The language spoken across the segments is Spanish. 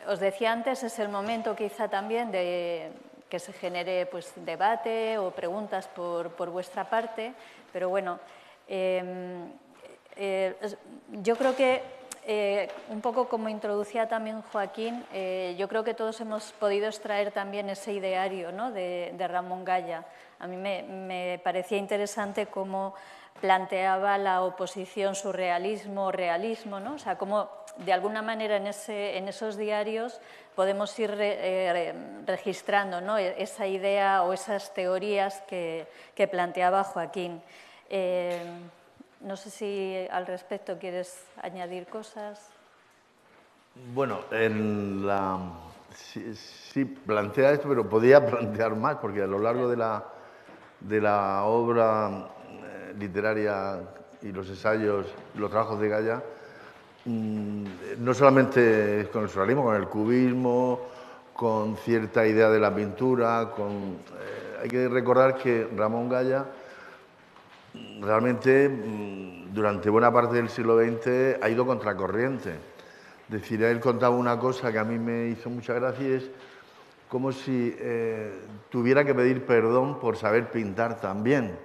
Os decía antes, es el momento quizá también de que se genere pues, debate o preguntas por vuestra parte, pero bueno, yo creo que un poco como introducía también Joaquín, yo creo que todos hemos podido extraer también ese ideario, ¿no?, de Ramón Gaya. A mí me parecía interesante cómo planteaba la oposición surrealismo-realismo, ¿no? O sea, cómo de alguna manera en esos diarios podemos ir registrando, ¿no?, esa idea o esas teorías que planteaba Joaquín. No sé si al respecto quieres añadir cosas. Bueno, sí plantea esto, pero podía plantear más, porque a lo largo de la obra literaria y los ensayos, los trabajos de Gaya, no solamente con el surrealismo, con el cubismo, con cierta idea de la pintura, hay que recordar que Ramón Gaya realmente durante buena parte del siglo XX ha ido contracorriente. Es decir, él contaba una cosa que a mí me hizo mucha gracia y es como si tuviera que pedir perdón por saber pintar también.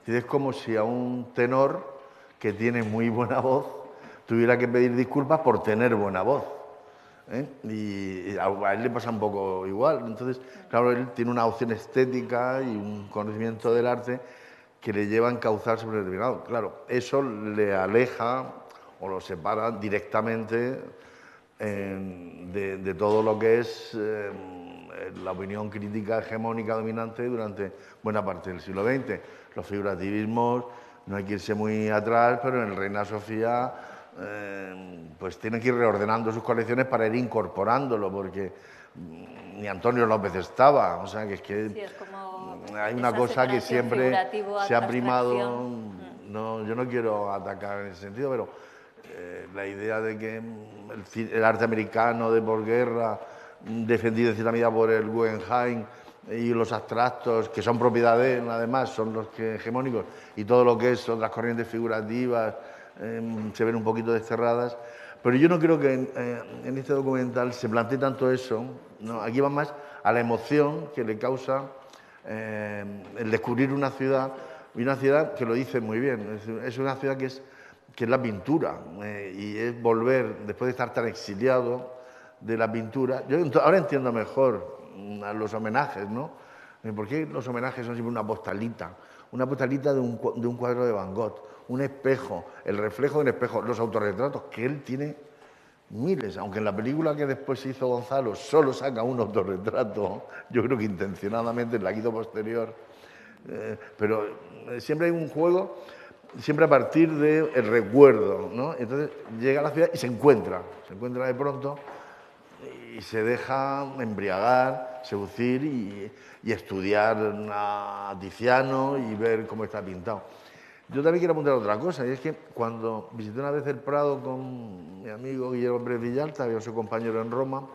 Es como si a un tenor que tiene muy buena voz tuviera que pedir disculpas por tener buena voz. Y a él le pasa un poco igual. Entonces, claro, él tiene una opción estética y un conocimiento del arte que le lleva a encauzarse por el determinado. Claro, eso le aleja o lo separa directamente de todo lo que es la opinión crítica hegemónica dominante durante buena parte del siglo XX. Los figurativismos, no hay que irse muy atrás, pero en el Reina Sofía pues tienen que ir reordenando sus colecciones para ir incorporándolo, porque ni Antonio López estaba, o sea que es que Sí, es como hay una cosa que siempre se ha primado, no, yo no quiero atacar en ese sentido, pero la idea de que el arte americano de posguerra, defendido en cierta medida por el Guggenheim y los abstractos, que son propiedad de él, además, son los que hegemónicos, y todo lo que es otras corrientes figurativas se ven un poquito desterradas. Pero yo no creo que en este documental se plantee tanto eso, ¿no? Aquí va más a la emoción que le causa el descubrir una ciudad, y una ciudad que lo dice muy bien, es una ciudad que es la pintura, y es volver, después de estar tan exiliado de la pintura. Yo ahora entiendo mejor los homenajes, ¿no? ¿Por qué los homenajes son siempre una postalita? Una postalita de un cuadro de Van Gogh, un espejo, el reflejo de un espejo, los autorretratos, que él tiene miles, aunque en la película que después hizo Gonzalo solo saca un autorretrato, yo creo que intencionadamente en la que hizo posterior, pero siempre hay un juego, siempre a partir del recuerdo, ¿no? Entonces llega a la ciudad y se encuentra de pronto y se deja embriagar, seducir y estudiar a Tiziano y ver cómo está pintado. Yo también quiero apuntar otra cosa, y es que cuando visité una vez el Prado con mi amigo Guillermo Pérez Villalta, que soy compañero en Roma,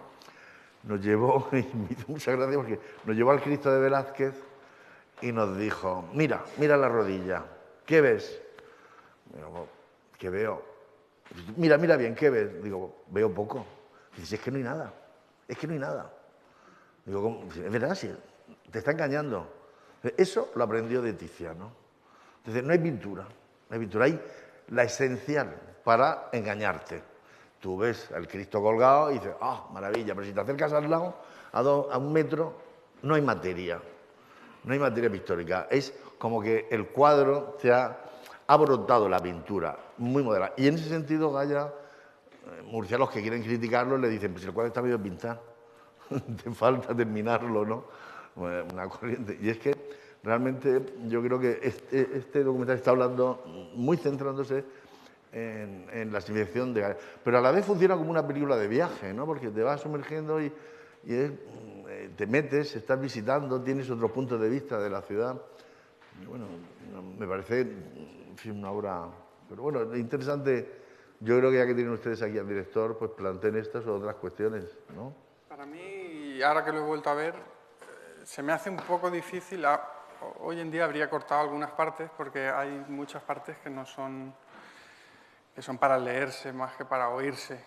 nos llevó, y me hizo mucha gracia porque nos llevó al Cristo de Velázquez y nos dijo, mira la rodilla, ¿qué ves? Digo, ¿qué veo? Mira bien, ¿qué ves? Digo, veo poco. Dice, es que no hay nada, es que no hay nada. Digo, ¿cómo? Es verdad, sí, te está engañando. Eso lo aprendió de Tiziano. Entonces, no hay pintura, hay la esencial para engañarte. Tú ves al Cristo colgado y dices, ¡ah, maravilla! Pero si te acercas al lado, a un metro, no hay materia pictórica. Es como que el cuadro te ha brotado la pintura, muy moderna. Y en ese sentido, Gaya, murcianos que quieren criticarlo le dicen, pues el cuadro está medio pintar, te falta terminarlo, ¿no? Una corriente. Y es que realmente yo creo que este documental está hablando, muy centrándose en la civilización de Gaya. Pero a la vez funciona como una película de viaje, ¿no? Porque te vas sumergiendo y te metes, estás visitando, tienes otros puntos de vista de la ciudad. Y bueno, me parece una obra... Pero bueno, interesante. Yo creo que ya que tienen ustedes aquí al director, pues planteen estas o otras cuestiones, ¿no? Para mí, ahora que lo he vuelto a ver, se me hace un poco difícil. Hoy en día habría cortado algunas partes porque hay muchas partes que no son, que son para leerse más que para oírse.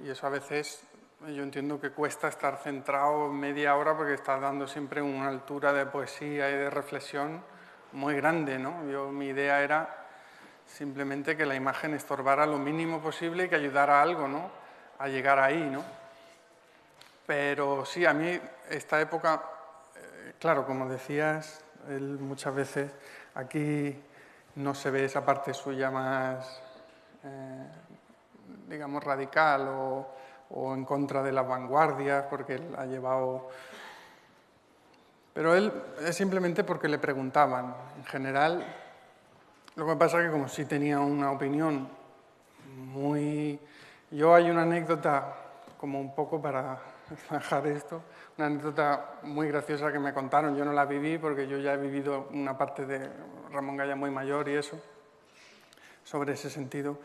Y eso a veces yo entiendo que cuesta estar centrado media hora porque estás dando siempre una altura de poesía y de reflexión muy grande, ¿no? Mi idea era simplemente que la imagen estorbara lo mínimo posible y que ayudara a algo, ¿no? A llegar ahí, ¿no? Pero sí, a mí esta época, claro, como decías, él muchas veces aquí no se ve esa parte suya más, digamos, radical o en contra de las vanguardias, porque él ha llevado... Pero él es simplemente porque le preguntaban. En general, lo que pasa es que como sí tenía una opinión muy... Yo hay una anécdota, como un poco para bajar esto, una anécdota muy graciosa que me contaron. Yo no la viví porque yo ya he vivido una parte de Ramón Gaya muy mayor y eso, sobre ese sentido,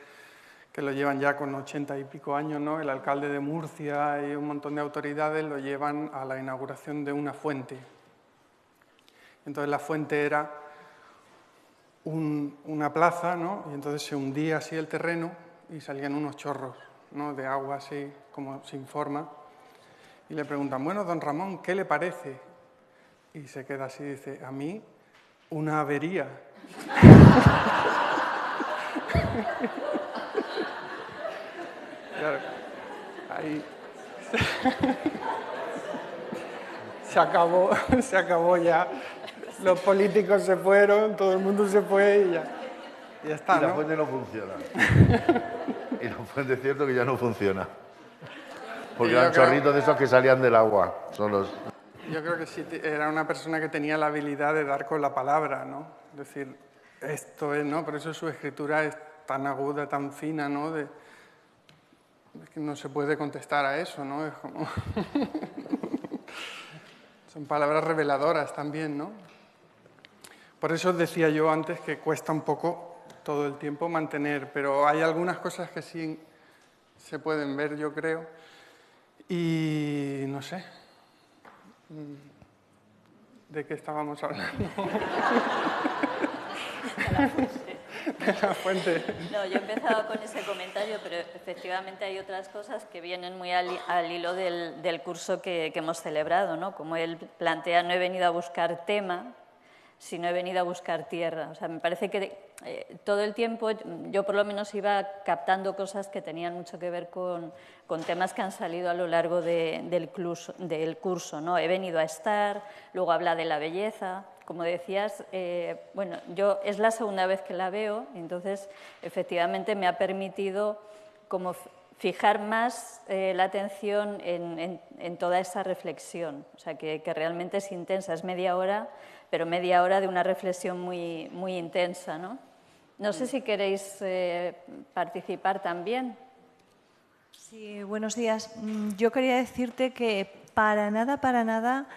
que lo llevan ya con 80 y pico años, ¿no? El alcalde de Murcia y un montón de autoridades lo llevan a la inauguración de una fuente. Entonces la fuente era una plaza, ¿no? Y entonces se hundía así el terreno y salían unos chorros, ¿no? De agua así, como sin forma. Y le preguntan, bueno, don Ramón, ¿qué le parece? Y se queda así y dice, a mí, una avería. Claro, ahí se acabó ya. Los políticos se fueron, todo el mundo se fue y ya está, y la ¿no? fuente no funciona. Y la fuente es cierto que ya no funciona. Porque eran chorritos de esos que salían del agua, solos. Yo creo que sí, era una persona que tenía la habilidad de dar con la palabra, ¿no? Es decir, esto es, ¿no? Por eso su escritura es tan aguda, tan fina, ¿no? Es que no se puede contestar a eso, ¿no? Es como... Son palabras reveladoras también, ¿no? Por eso decía yo antes que cuesta un poco todo el tiempo mantener, pero hay algunas cosas que sí se pueden ver, yo creo. Y no sé, ¿de qué estábamos hablando? De la fuente. No, yo empezaba con ese comentario, pero efectivamente hay otras cosas que vienen muy al hilo del curso que hemos celebrado, ¿no? Como él plantea, no he venido a buscar tema, sino he venido a buscar tierra. O sea, me parece que todo el tiempo yo por lo menos iba captando cosas que tenían mucho que ver con temas que han salido a lo largo del curso, ¿no? He venido a estar, luego habla de la belleza. Como decías, bueno, yo es la segunda vez que la veo, entonces efectivamente me ha permitido como fijar más la atención en toda esa reflexión. O sea, que realmente es intensa, es media hora, pero media hora de una reflexión muy, muy intensa, ¿no? No sé si queréis participar también. Sí, buenos días. Yo quería decirte que para nada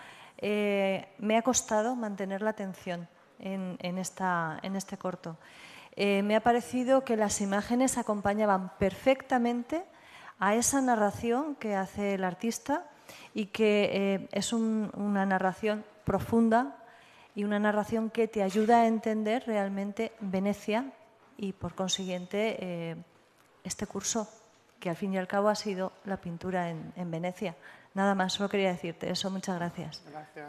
me ha costado mantener la atención en este corto. Me ha parecido que las imágenes acompañaban perfectamente a esa narración que hace el artista y que es una narración profunda y una narración que te ayuda a entender realmente Venecia y, por consiguiente, este curso, que al fin y al cabo ha sido la pintura en Venecia. Nada más, solo quería decirte eso. Muchas gracias. Gracias,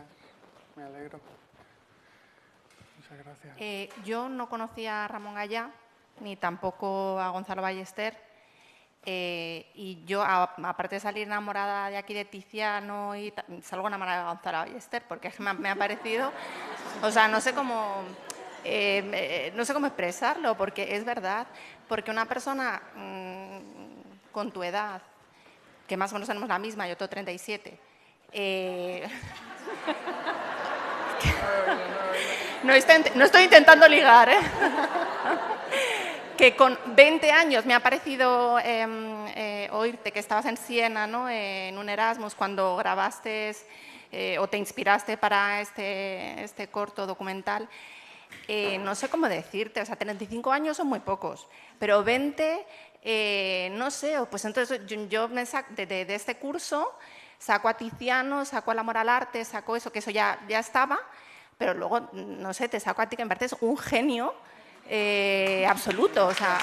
me alegro. Muchas gracias. Yo no conocía a Ramón Gaya, ni tampoco a Gonzalo Ballester. Y yo, aparte de salir enamorada de aquí de Tiziano, salgo enamorada de Gonzalo Ballester, porque me ha parecido... O sea, no sé cómo expresarlo, porque es verdad. Porque una persona con tu edad, que más o menos tenemos la misma, yo tengo 37, no estoy intentando ligar, ¿eh? Que con 20 años me ha parecido oírte que estabas en Siena, ¿no? En un Erasmus, cuando grabaste o te inspiraste para este corto documental. No sé cómo decirte, o sea, 35 años son muy pocos, pero 20, no sé, pues entonces yo de este curso saco a Tiziano, saco al amor al arte, saco eso, que eso ya estaba, pero luego, no sé, te saco a ti, que me pareces un genio absoluto, o sea...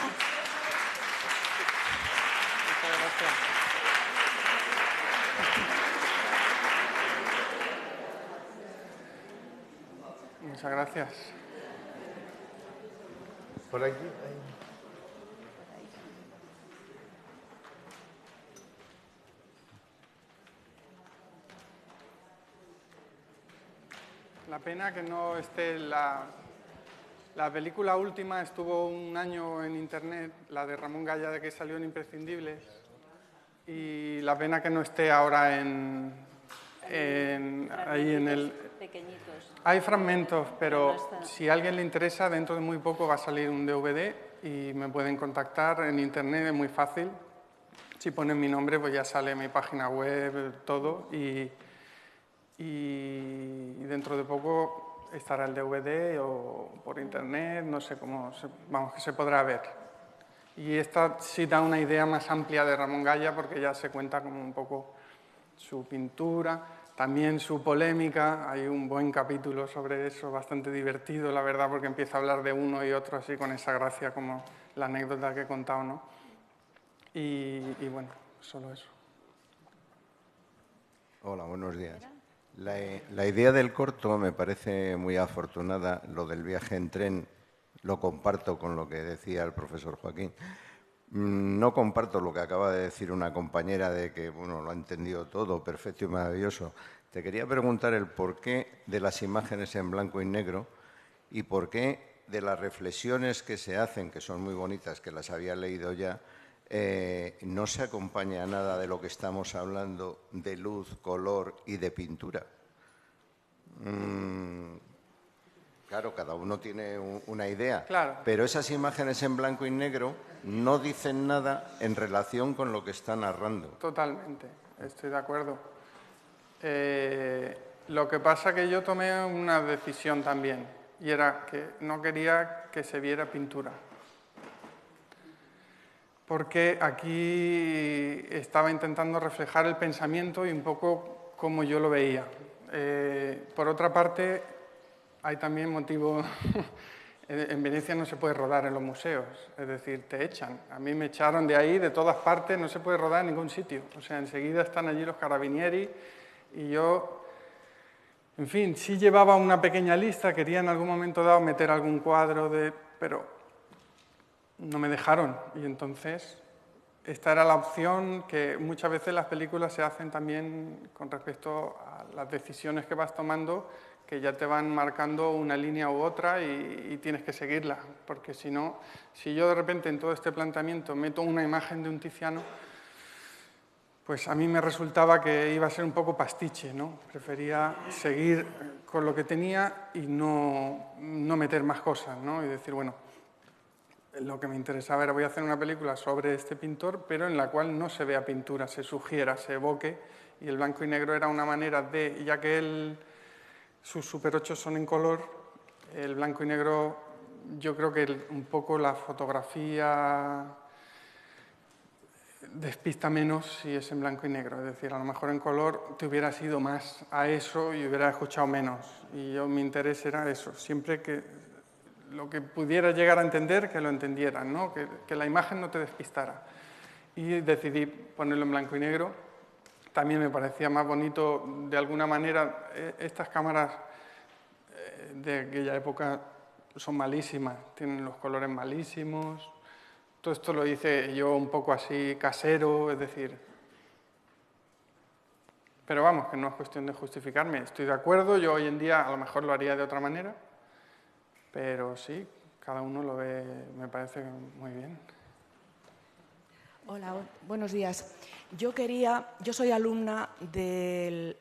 Muchas gracias. Por aquí. La pena que no esté la película última, estuvo un año en internet, la de Ramón Gaya, de que salió en Imprescindibles, y la pena que no esté ahora ahí en el... Pequeñitos. Hay fragmentos, pero si a alguien le interesa, dentro de muy poco va a salir un DVD y me pueden contactar en internet, es muy fácil. Si ponen mi nombre, pues ya sale mi página web, todo, y dentro de poco estará el DVD o por internet, no sé cómo, vamos, que se podrá ver. Y esta sí da una idea más amplia de Ramón Gaya, porque ya se cuenta como un poco su pintura, también su polémica. Hay un buen capítulo sobre eso, bastante divertido, la verdad, porque empieza a hablar de uno y otro así con esa gracia como la anécdota que he contado, ¿no? Y bueno, solo eso. Hola, buenos días. La idea del corto me parece muy afortunada. Lo del viaje en tren lo comparto con lo que decía el profesor Joaquín. No comparto lo que acaba de decir una compañera de que, bueno, lo ha entendido todo, perfecto y maravilloso. Te quería preguntar el porqué de las imágenes en blanco y negro y por qué de las reflexiones que se hacen, que son muy bonitas, que las había leído ya, no se acompaña nada de lo que estamos hablando de luz, color y de pintura. Claro, cada uno tiene una idea, claro, pero esas imágenes en blanco y negro no dicen nada en relación con lo que está narrando. Totalmente, estoy de acuerdo. Lo que pasa es que yo tomé una decisión también, y era que no quería que se viera pintura. Porque aquí estaba intentando reflejar el pensamiento y un poco como yo lo veía. Por otra parte, hay también motivo... En Venecia no se puede rodar en los museos, es decir, te echan. A mí me echaron de ahí, de todas partes, no se puede rodar en ningún sitio. O sea, enseguida están allí los carabinieri y yo... En fin, sí llevaba una pequeña lista, quería en algún momento dado meter algún cuadro, pero no me dejaron. Y entonces, esta era la opción que muchas veces las películas se hacen también con respecto a las decisiones que vas tomando, que ya te van marcando una línea u otra y tienes que seguirla. Porque si no, si yo de repente en todo este planteamiento meto una imagen de un Tiziano, pues a mí me resultaba que iba a ser un poco pastiche, ¿no? Prefería seguir con lo que tenía y no meter más cosas, ¿no? Y decir, bueno, lo que me interesaba era voy a hacer una película sobre este pintor, pero en la cual no se vea pintura, se sugiera, se evoque, y el blanco y negro era una manera de, ya que sus Super 8 son en color, el blanco y negro, yo creo que un poco la fotografía despista menos si es en blanco y negro, es decir, a lo mejor en color te hubieras ido más a eso y hubieras escuchado menos, y mi interés era eso, siempre que lo que pudiera llegar a entender, que lo entendieran, ¿no? Que la imagen no te despistara. Y decidí ponerlo en blanco y negro. También me parecía más bonito, de alguna manera, estas cámaras de aquella época son malísimas, tienen los colores malísimos. Todo esto lo hice yo un poco así casero, es decir... Pero vamos, que no es cuestión de justificarme. Estoy de acuerdo, yo hoy en día a lo mejor lo haría de otra manera, pero sí, cada uno lo ve, me parece muy bien. Hola, buenos días. Yo soy alumna de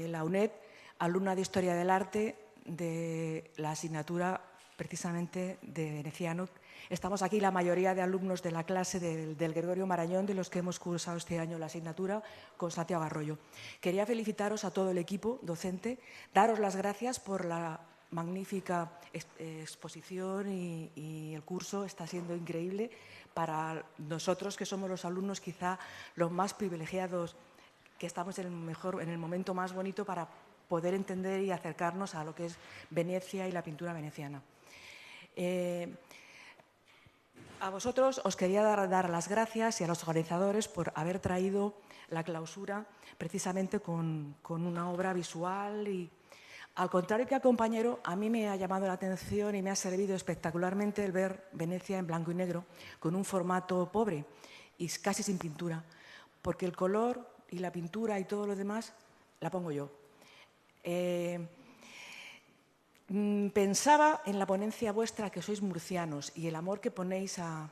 la UNED, alumna de Historia del Arte, de la asignatura precisamente de veneciano. Estamos aquí la mayoría de alumnos de la clase del Gregorio Marañón, de los que hemos cursado este año la asignatura, con Santiago Arroyo. Quería felicitaros a todo el equipo docente, daros las gracias por la magnífica exposición y el curso está siendo increíble para nosotros, que somos los alumnos quizá los más privilegiados, que estamos en el momento más bonito para poder entender y acercarnos a lo que es Venecia y la pintura veneciana. A vosotros os quería dar las gracias y a los organizadores por haber traído la clausura precisamente con una obra visual y Al contrario que al compañero, a mí me ha llamado la atención y me ha servido espectacularmente el ver Venecia en blanco y negro, con un formato pobre y casi sin pintura, porque el color y la pintura y todo lo demás la pongo yo. Pensaba en la ponencia vuestra que sois murcianos y el amor que ponéis a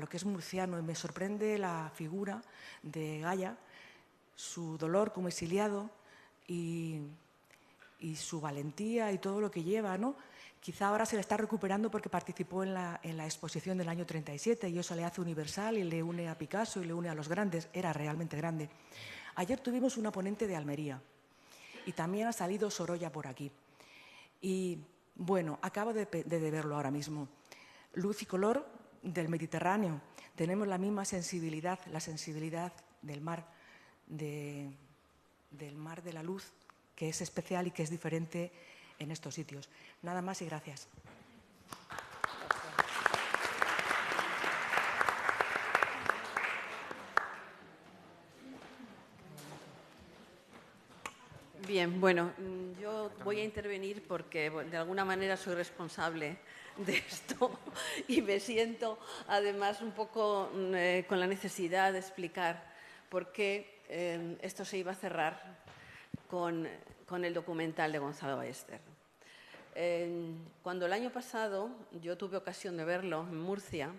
lo que es murciano, y me sorprende la figura de Gaia, su dolor como exiliado y su valentía y todo lo que lleva, ¿no? Quizá ahora se le está recuperando porque participó en la exposición del año 37 y eso le hace universal y le une a Picasso y le une a los grandes. Era realmente grande. Ayer tuvimos una ponente de Almería y también ha salido Sorolla por aquí. Y, bueno, acabo de verlo ahora mismo. Luz y color del Mediterráneo. Tenemos la misma sensibilidad, la sensibilidad del mar, del mar de la luz, que es especial y que es diferente en estos sitios. Nada más y gracias. Bien, bueno, yo voy a intervenir porque de alguna manera soy responsable de esto y me siento además un poco con la necesidad de explicar por qué esto se iba a cerrar con el documental de Gonzalo Ballester. Cuando el año pasado yo tuve ocasión de verlo en Murcia,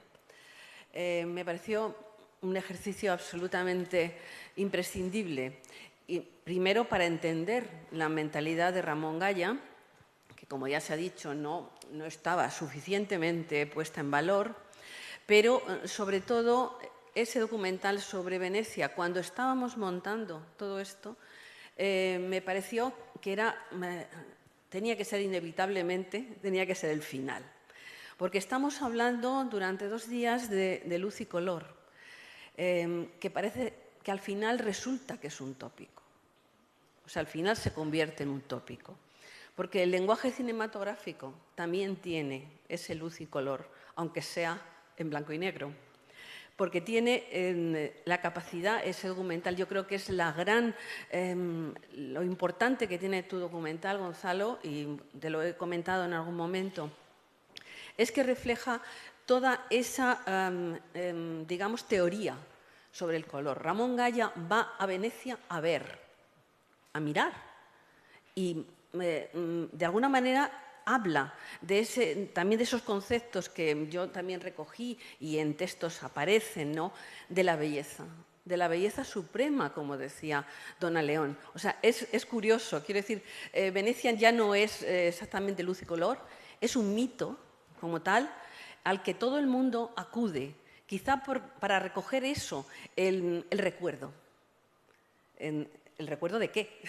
me pareció un ejercicio absolutamente imprescindible. Y primero, para entender la mentalidad de Ramón Gaya, que como ya se ha dicho no estaba suficientemente puesta en valor, pero sobre todo ese documental sobre Venecia, cuando estábamos montando todo esto, me pareció que tenía que ser inevitablemente, tenía que ser el final. Porque estamos hablando durante 2 días de luz y color, que parece que al final resulta que es un tópico. O sea, al final se convierte en un tópico. Porque el lenguaje cinematográfico también tiene ese luz y color, aunque sea en blanco y negro. Porque tiene la capacidad, ese documental, yo creo que es lo importante que tiene tu documental, Gonzalo, y te lo he comentado en algún momento, es que refleja toda esa, digamos, teoría sobre el color. Ramón Gaya va a Venecia a ver, a mirar, y de alguna manera habla también de esos conceptos que yo también recogí y en textos aparecen, ¿no? De la belleza suprema, como decía Donna León. O sea, es curioso, quiero decir, Venecia ya no es exactamente luz y color, es un mito como tal al que todo el mundo acude, quizá para recoger eso, el recuerdo. ¿El recuerdo de qué?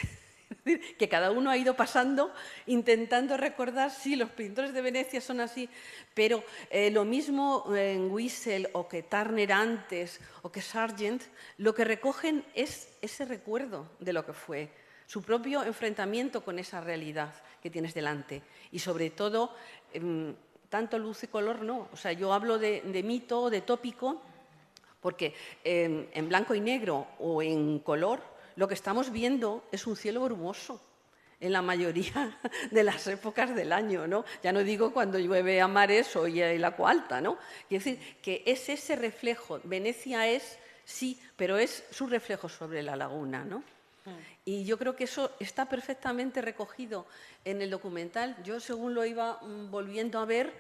Que cada uno ha ido pasando intentando recordar, sí, los pintores de Venecia son así, pero lo mismo en Wiesel o que Turner antes o que Sargent, lo que recogen es ese recuerdo de lo que fue, su propio enfrentamiento con esa realidad que tienes delante y sobre todo, tanto luz y color no, o sea, yo hablo de mito, de tópico, porque en blanco y negro o en color lo que estamos viendo es un cielo brumoso en la mayoría de las épocas del año, ¿no? Ya no digo cuando llueve a mares o el agua alta, ¿no? Quiero decir que es ese reflejo. Venecia es, sí, pero es su reflejo sobre la laguna, ¿no? Y yo creo que eso está perfectamente recogido en el documental. Yo, según lo iba volviendo a ver,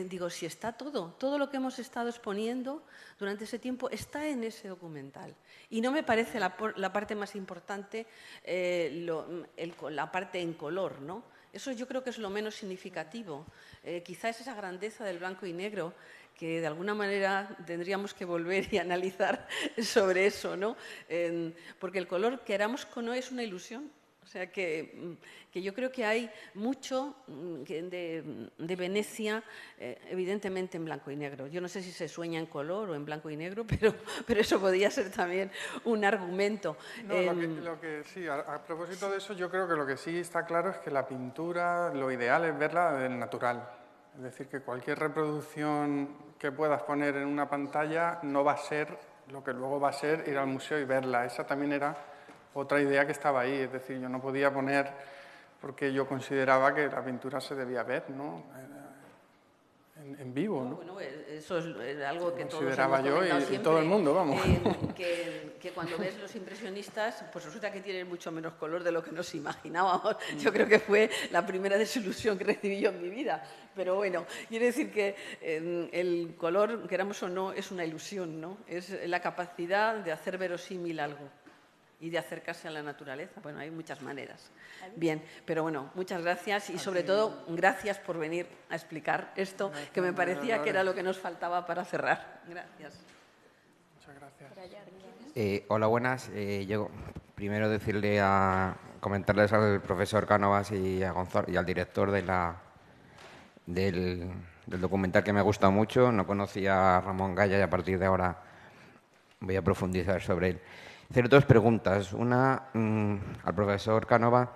digo, si está todo lo que hemos estado exponiendo durante ese tiempo está en ese documental. Y no me parece la parte más importante, la parte en color, ¿no? Eso yo creo que es lo menos significativo. Quizá es esa grandeza del blanco y negro que de alguna manera tendríamos que volver y analizar sobre eso, ¿no? Porque el color, queramos o no, es una ilusión. O sea que yo creo que hay mucho de Venecia, evidentemente en blanco y negro. Yo no sé si se sueña en color o en blanco y negro, pero eso podría ser también un argumento. No, sí, a propósito de eso, yo creo que lo que sí está claro es que la pintura, lo ideal es verla del natural. Es decir, que cualquier reproducción que puedas poner en una pantalla no va a ser lo que luego va a ser ir al museo y verla. Esa también era otra idea que estaba ahí. Es decir, yo no podía poner, porque yo consideraba que la pintura se debía ver, ¿no? En vivo, ¿no? Bueno, eso es algo que todos consideraba hemos yo comentado y todo el mundo, vamos. Que cuando ves los impresionistas, pues resulta que tienen mucho menos color de lo que nos imaginábamos. Yo creo que fue la primera desilusión que recibí yo en mi vida. Pero bueno, quiere decir que el color, queramos o no, es una ilusión, ¿no? Es la capacidad de hacer verosímil algo y de acercarse a la naturaleza. Bueno, hay muchas maneras. Bien, pero bueno, muchas gracias y sobre todo gracias por venir a explicar esto, que me parecía que era lo que nos faltaba para cerrar. Gracias. Muchas gracias. Hola, buenas. Yo primero comentarles al profesor Cánovas y a Gonzalo y al director del documental, que me ha gustado mucho. No conocía a Ramón Gaya y a partir de ahora voy a profundizar sobre él. Hacer dos preguntas. Una al profesor Cánovas,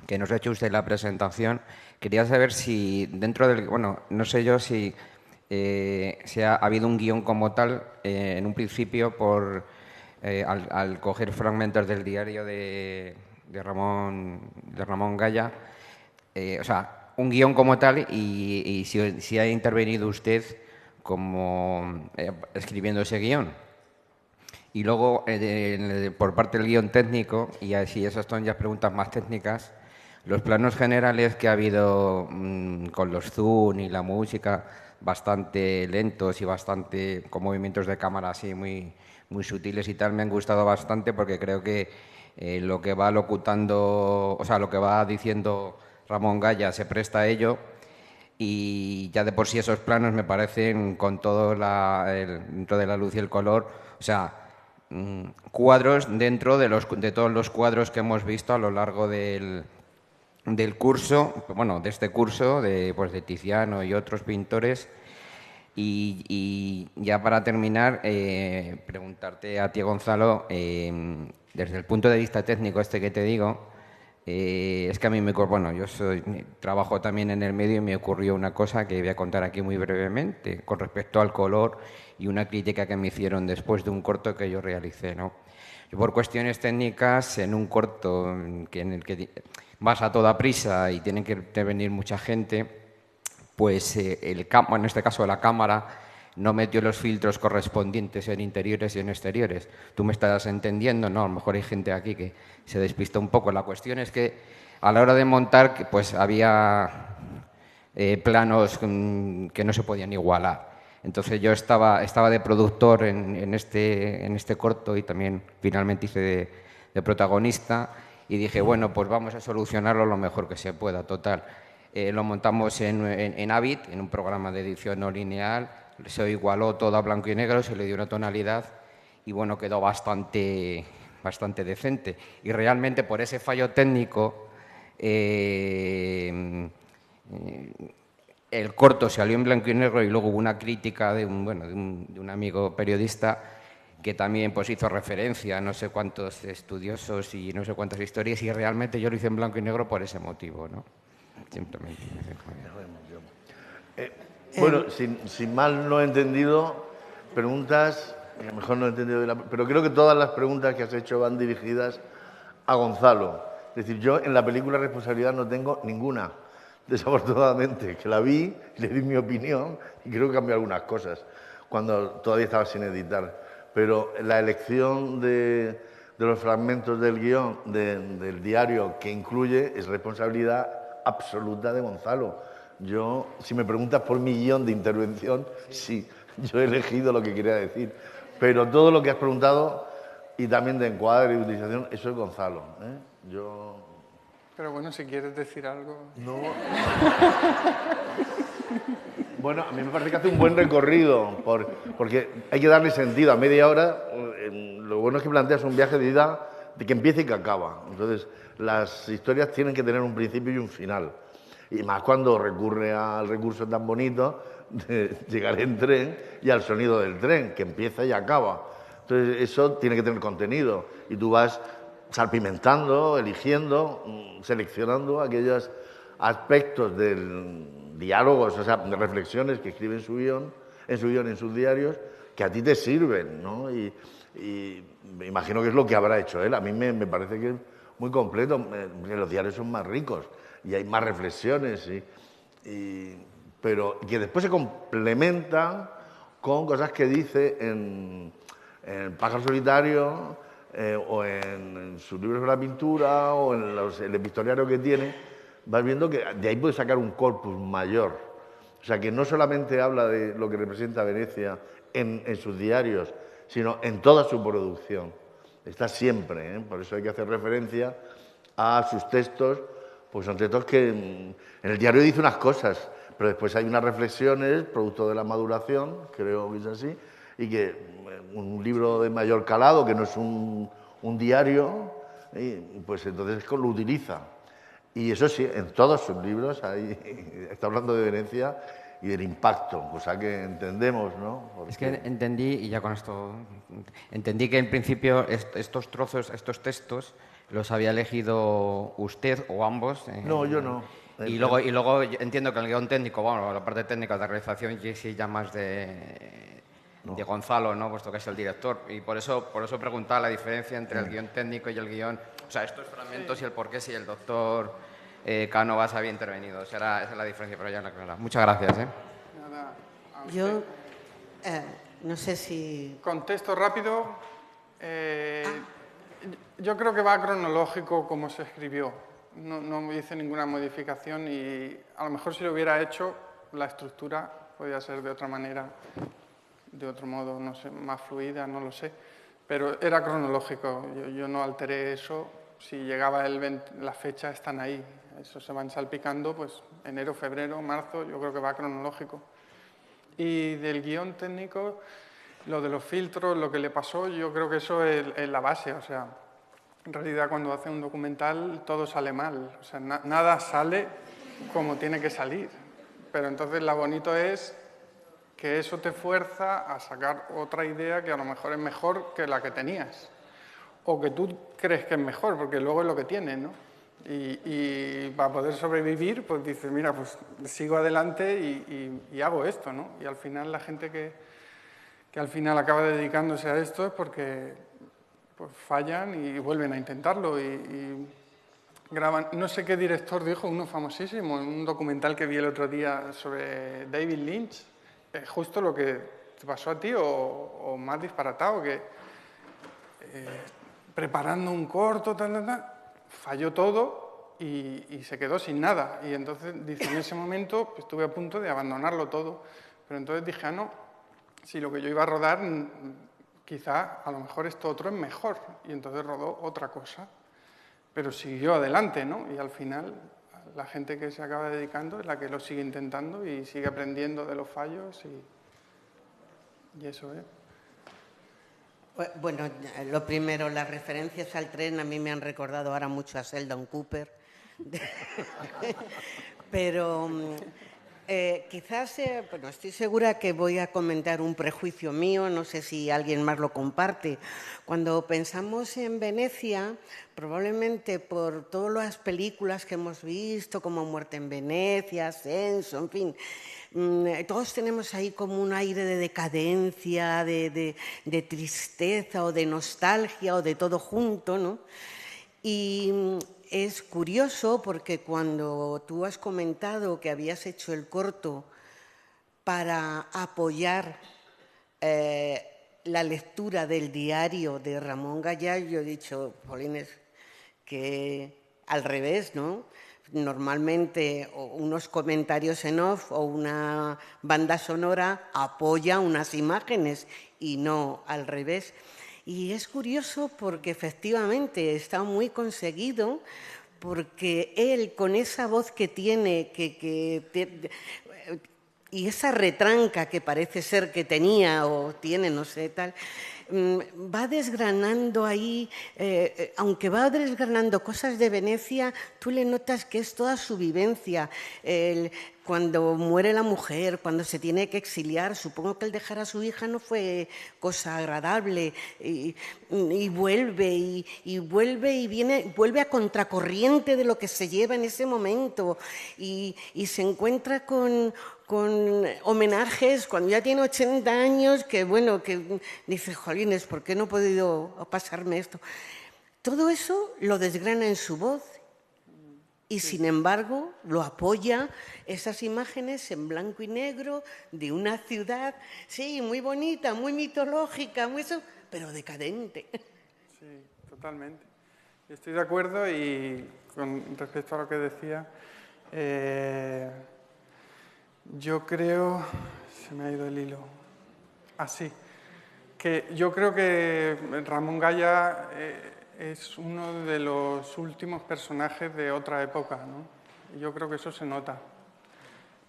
que nos ha hecho usted la presentación. Quería saber si dentro del... Bueno, no sé yo si ha habido un guión como tal en un principio al coger fragmentos del diario de Ramón Gaya. O sea, un guión como tal y si ha intervenido usted como escribiendo ese guión. Y luego, por parte del guión técnico, y así esas son ya preguntas más técnicas, los planos generales que ha habido con los zoom y la música bastante lentos y bastante con movimientos de cámara así muy sutiles y tal, me han gustado bastante porque creo que lo que va locutando, o sea, lo que va diciendo Ramón Gaya se presta a ello. Y ya de por sí esos planos me parecen, con todo dentro de la luz y el color, o sea, cuadros dentro de todos los cuadros que hemos visto a lo largo del curso, bueno, de este curso, de Tiziano y otros pintores. Y ya para terminar, preguntarte a ti, Gonzalo, desde el punto de vista técnico que te digo, es que a mí yo trabajo también en el medio y me ocurrió una cosa que voy a contar aquí muy brevemente con respecto al color y una crítica que me hicieron después de un corto que yo realicé, ¿no? Yo, por cuestiones técnicas, en un corto en el que vas a toda prisa y tiene que intervenir mucha gente, pues en este caso la cámara no metió los filtros correspondientes en interiores y en exteriores. Tú me estás entendiendo, ¿no? A lo mejor hay gente aquí que se despista un poco. La cuestión es que a la hora de montar, pues había planos que no se podían igualar. Entonces yo estaba de productor en este corto y también finalmente hice de protagonista y dije, bueno, pues vamos a solucionarlo lo mejor que se pueda, total. Lo montamos en Avid, en un programa de edición no lineal, se igualó todo a blanco y negro, se le dio una tonalidad y bueno, quedó bastante decente. Y realmente por ese fallo técnico el corto salió en blanco y negro y luego hubo una crítica de un amigo periodista que también pues hizo referencia a no sé cuántos estudiosos y no sé cuántas historias y realmente yo lo hice en blanco y negro por ese motivo, ¿no? Simplemente. Bueno, sin mal no he entendido, preguntas, a lo mejor no he entendido, pero creo que todas las preguntas que has hecho van dirigidas a Gonzalo. Es decir, yo en la película Responsabilidad no tengo ninguna, desafortunadamente, que la vi, le di mi opinión y creo que cambió algunas cosas cuando todavía estaba sin editar. Pero la elección de los fragmentos del guión, del diario que incluye, es responsabilidad absoluta de Gonzalo. Yo, si me preguntas por mi guión de intervención, sí, yo he elegido lo que quería decir. Pero todo lo que has preguntado, y también de encuadre y utilización, eso es Gonzalo, ¿eh? Pero bueno, si quieres decir algo... No. Bueno, a mí me parece que hace un buen recorrido, porque hay que darle sentido. A media hora, lo bueno es que planteas un viaje de ida de que empieza y que acaba. Entonces, las historias tienen que tener un principio y un final. Y más cuando recurre al recurso tan bonito de llegar en tren y al sonido del tren, que empieza y acaba. Entonces, eso tiene que tener contenido. Y tú vas salpimentando, eligiendo, seleccionando aquellos aspectos del diálogos, o sea, de reflexiones que escribe en su guión, en sus diarios, que a ti te sirven, ¿no? Y y me imagino que es lo que habrá hecho él. A mí me parece que es muy completo, los diarios son más ricos y hay más reflexiones, pero que después se complementan con cosas que dice en Pájaro Solitario o en sus libros sobre la pintura o en el epistolario que tiene. Vas viendo que de ahí puede sacar un corpus mayor. O sea, que no solamente habla de lo que representa Venecia en sus diarios, sino en toda su producción. Está siempre, ¿eh? Por eso hay que hacer referencia a sus textos, pues son textos que en el diario dice unas cosas, pero después hay unas reflexiones, producto de la maduración, creo que es así, y que un libro de mayor calado, que no es un diario, pues entonces lo utiliza. Y eso sí, en todos sus libros está hablando de Venecia y del impacto, cosa que entendemos, ¿no? Porque... Es que entendí, y ya con esto, entendí que en principio estos trozos, estos textos, los había elegido usted o ambos. No, yo no. Y luego entiendo que el guión técnico, bueno, la parte técnica de realización, sí ya más de Gonzalo, ¿no? Puesto que es el director. Y por eso preguntaba la diferencia entre el guión técnico y el guión, o sea, estos fragmentos y el por qué si el doctor Cánovas había intervenido. Esa es la diferencia, pero ya la clara. Muchas gracias. Yo no sé si... Contesto rápido. Yo creo que va cronológico como se escribió. No hice ninguna modificación y a lo mejor si lo hubiera hecho, la estructura podía ser de otra manera, de otro modo, no sé, más fluida, no lo sé. Pero era cronológico, yo no alteré eso. Si llegaba la fecha, están ahí. Eso se van salpicando, pues enero, febrero, marzo, yo creo que va cronológico. Y del guión técnico, lo de los filtros, lo que le pasó, yo creo que eso es la base. O sea, en realidad cuando hace un documental todo sale mal. O sea, nada sale como tiene que salir. Pero entonces lo bonito es que eso te fuerza a sacar otra idea que a lo mejor es mejor que la que tenías. O que tú crees que es mejor, porque luego es lo que tienes, ¿no? Y para poder sobrevivir, pues dices, mira, pues sigo adelante y hago esto, ¿no? Y al final la gente que al final acaba dedicándose a esto es porque pues, fallan y vuelven a intentarlo y graban. No sé qué director dijo, uno famosísimo, en un documental que vi el otro día sobre David Lynch, justo lo que te pasó a ti o más disparatado, que preparando un corto, falló todo y se quedó sin nada. Y entonces, dice, en ese momento pues, estuve a punto de abandonarlo todo. Pero entonces dije, no, si lo que yo iba a rodar, quizá a lo mejor esto otro es mejor. Y entonces rodó otra cosa. Pero siguió adelante, ¿no? Y al final, la gente que se acaba dedicando es la que lo sigue intentando y sigue aprendiendo de los fallos y eso es. Bueno, lo primero, las referencias al tren a mí me han recordado ahora mucho a Sheldon Cooper. Pero quizás, bueno, estoy segura que voy a comentar un prejuicio mío, no sé si alguien más lo comparte. Cuando pensamos en Venecia, probablemente por todas las películas que hemos visto, como Muerte en Venecia, Ascenso, en fin, todos tenemos ahí como un aire de decadencia, de tristeza o de nostalgia o de todo junto, ¿no? Y es curioso porque cuando tú has comentado que habías hecho el corto para apoyar la lectura del diario de Ramón Gallá, yo he dicho, Polines, que al revés, ¿no? Normalmente unos comentarios en off o una banda sonora apoya unas imágenes y no al revés. Y es curioso porque efectivamente está muy conseguido, porque él con esa voz que tiene y esa retranca que parece ser que tenía o tiene, no sé, tal, va desgranando ahí, aunque va desgranando cosas de Venecia, tú le notas que es toda su vivencia. cuando muere la mujer, cuando se tiene que exiliar, supongo que el dejar a su hija no fue cosa agradable, y vuelve y viene, vuelve a contracorriente de lo que se lleva en ese momento, y se encuentra con homenajes cuando ya tiene 80 años, que bueno, que dice, jolines, ¿por qué no he podido pasarme esto? Todo eso lo desgrana en su voz y, sin embargo, lo apoya esas imágenes en blanco y negro de una ciudad, sí, muy bonita, muy mitológica, muy eso, pero decadente. Sí, totalmente. Estoy de acuerdo y con respecto a lo que decía, yo creo... Se me ha ido el hilo. Sí. Que yo creo que Ramón Gaya es uno de los últimos personajes de otra época, ¿no? Yo creo que eso se nota.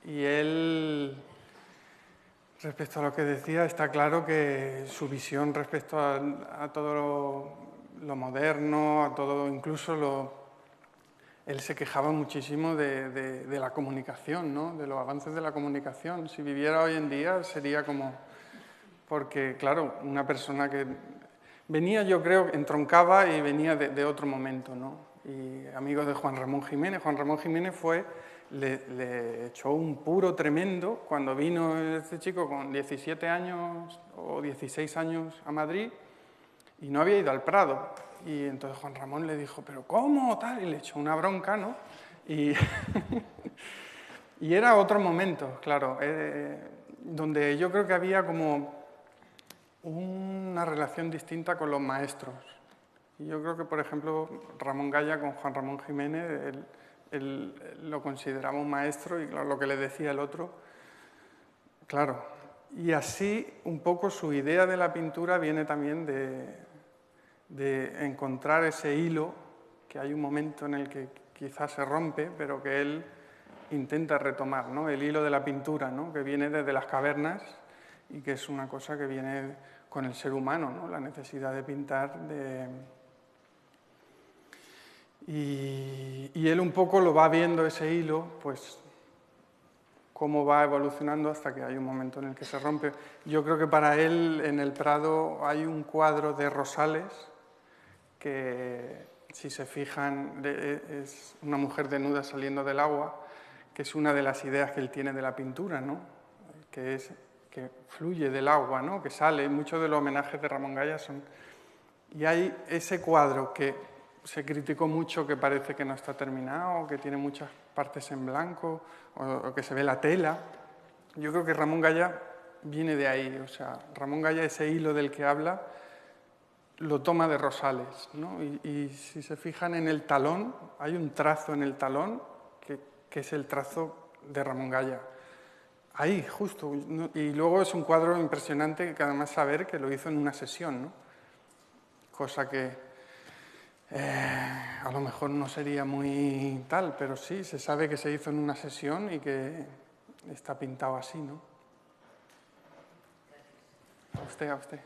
Y él, respecto a lo que decía, está claro que su visión respecto a todo lo moderno, a todo, incluso él se quejaba muchísimo de la comunicación, ¿no? De los avances de la comunicación. Si viviera hoy en día sería como... Porque, claro, una persona que venía, yo creo, entroncaba y venía de otro momento, ¿no? Y amigo de Juan Ramón Jiménez. Juan Ramón Jiménez le echó un puro tremendo cuando vino este chico con 17 años o 16 años a Madrid y no había ido al Prado. Y entonces Juan Ramón le dijo, ¿pero cómo? Tal, y le echó una bronca, ¿no? Y, y era otro momento, claro, donde yo creo que había como una relación distinta con los maestros. Y yo creo que, por ejemplo, Ramón Gaya con Juan Ramón Jiménez, él lo consideraba un maestro y lo que le decía el otro, claro. Y así, un poco su idea de la pintura viene también de encontrar ese hilo, que hay un momento en el que quizás se rompe, pero que él intenta retomar, ¿no? El hilo de la pintura, ¿no? Que viene desde las cavernas y que es una cosa que viene con el ser humano, ¿no? La necesidad de pintar. Y él un poco lo va viendo ese hilo, pues cómo va evolucionando hasta que hay un momento en el que se rompe. Yo creo que para él en el Prado hay un cuadro de Rosales que, si se fijan, es una mujer desnuda saliendo del agua, que es una de las ideas que él tiene de la pintura, ¿no? Que es que fluye del agua, ¿no? Que sale. Muchos de los homenajes de Ramón Gaya son... Y hay ese cuadro que se criticó mucho, que parece que no está terminado, que tiene muchas partes en blanco, o que se ve la tela. Yo creo que Ramón Gaya viene de ahí. O sea, Ramón Gaya, ese hilo del que habla, lo toma de Rosales, ¿no? Y si se fijan en el talón, hay un trazo en el talón que es el trazo de Ramón Gaya. Ahí, justo. Y luego es un cuadro impresionante que además saber que lo hizo en una sesión, ¿no? Cosa que a lo mejor no sería muy tal, pero sí, se sabe que se hizo en una sesión y que está pintado así, ¿no? A usted, a usted.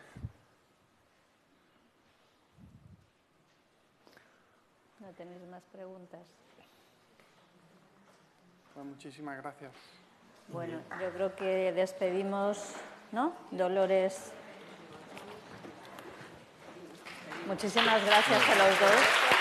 ¿No tenéis más preguntas? Pues muchísimas gracias. Bueno, yo creo que despedimos, ¿no? Dolores. Muchísimas gracias a los dos.